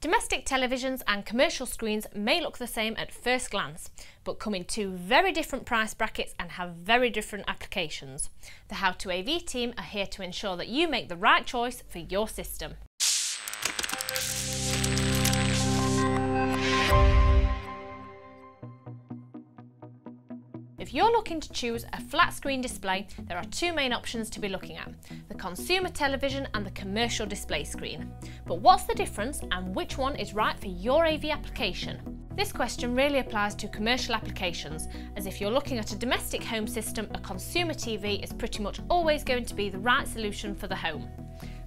Domestic televisions and commercial screens may look the same at first glance, but come in two very different price brackets and have very different applications. The HowToAV team are here to ensure that you make the right choice for your system. If you're looking to choose a flat screen display, there are two main options to be looking at: the consumer television and the commercial display screen. But what's the difference and which one is right for your AV application? This question really applies to commercial applications, as if you're looking at a domestic home system, a consumer TV is pretty much always going to be the right solution for the home.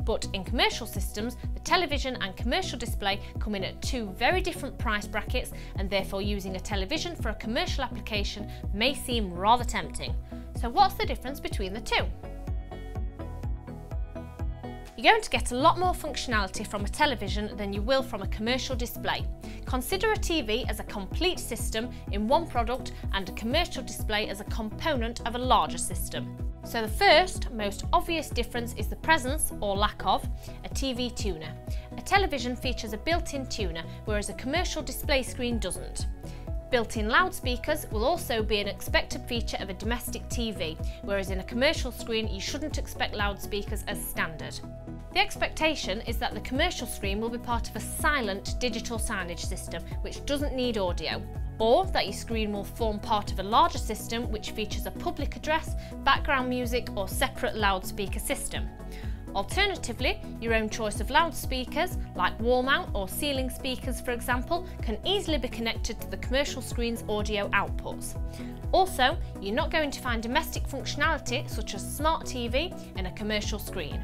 But in commercial systems, the television and commercial display come in at two very different price brackets, and therefore using a television for a commercial application may seem rather tempting. So what's the difference between the two? You're going to get a lot more functionality from a television than you will from a commercial display. Consider a TV as a complete system in one product and a commercial display as a component of a larger system. So the first, most obvious difference is the presence, or lack of, a TV tuner. A television features a built-in tuner, whereas a commercial display screen doesn't. Built-in loudspeakers will also be an expected feature of a domestic TV, whereas in a commercial screen you shouldn't expect loudspeakers as standard. The expectation is that the commercial screen will be part of a silent digital signage system which doesn't need audio, or that your screen will form part of a larger system which features a public address, background music or separate loudspeaker system. Alternatively, your own choice of loudspeakers, like wall mount or ceiling speakers for example, can easily be connected to the commercial screen's audio outputs. Also, you're not going to find domestic functionality such as smart TV in a commercial screen.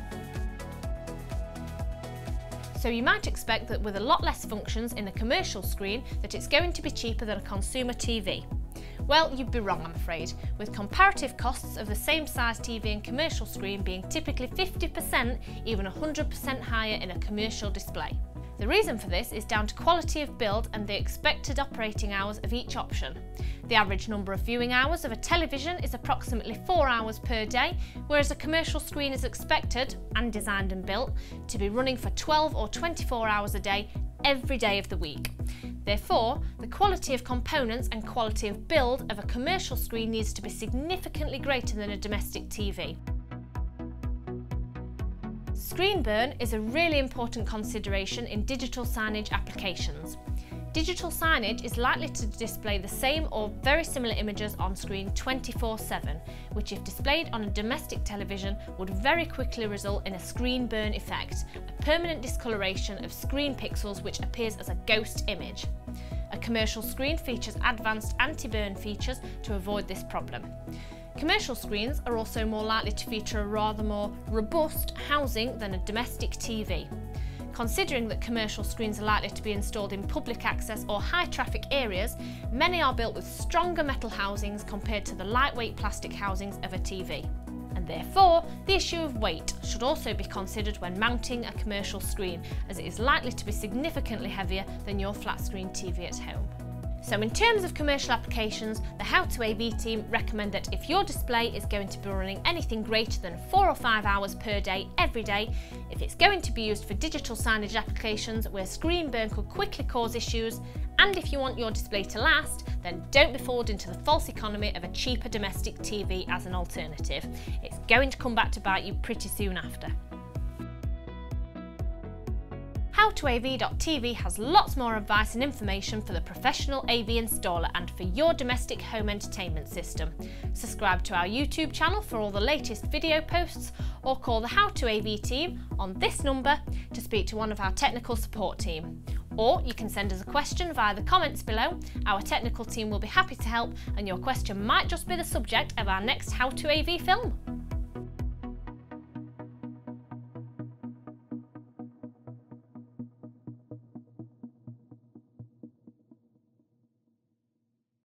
So you might expect that with a lot less functions in a commercial screen that it's going to be cheaper than a consumer TV. Well, you'd be wrong, I'm afraid, with comparative costs of the same size TV and commercial screen being typically 50%, even 100% higher in a commercial display. The reason for this is down to quality of build and the expected operating hours of each option. The average number of viewing hours of a television is approximately 4 hours per day, whereas a commercial screen is expected, and designed and built, to be running for 12 or 24 hours a day, every day of the week. Therefore, the quality of components and quality of build of a commercial screen needs to be significantly greater than a domestic TV. Screen burn is a really important consideration in digital signage applications. Digital signage is likely to display the same or very similar images on screen 24/7, which if displayed on a domestic television would very quickly result in a screen burn effect, a permanent discoloration of screen pixels which appears as a ghost image. A commercial screen features advanced anti-burn features to avoid this problem. Commercial screens are also more likely to feature a rather more robust housing than a domestic TV. Considering that commercial screens are likely to be installed in public access or high traffic areas, many are built with stronger metal housings compared to the lightweight plastic housings of a TV. And therefore, the issue of weight should also be considered when mounting a commercial screen, as it is likely to be significantly heavier than your flat screen TV at home. So in terms of commercial applications, the HowToAV team recommend that if your display is going to be running anything greater than 4 or 5 hours per day, every day, if it's going to be used for digital signage applications where screen burn could quickly cause issues, and if you want your display to last, then don't be fooled into the false economy of a cheaper domestic TV as an alternative. It's going to come back to bite you pretty soon after. HowToAV.tv has lots more advice and information for the professional AV installer and for your domestic home entertainment system. Subscribe to our YouTube channel for all the latest video posts, or call the HowToAV team on this number to speak to one of our technical support team. Or you can send us a question via the comments below. Our technical team will be happy to help, and your question might just be the subject of our next HowToAV film.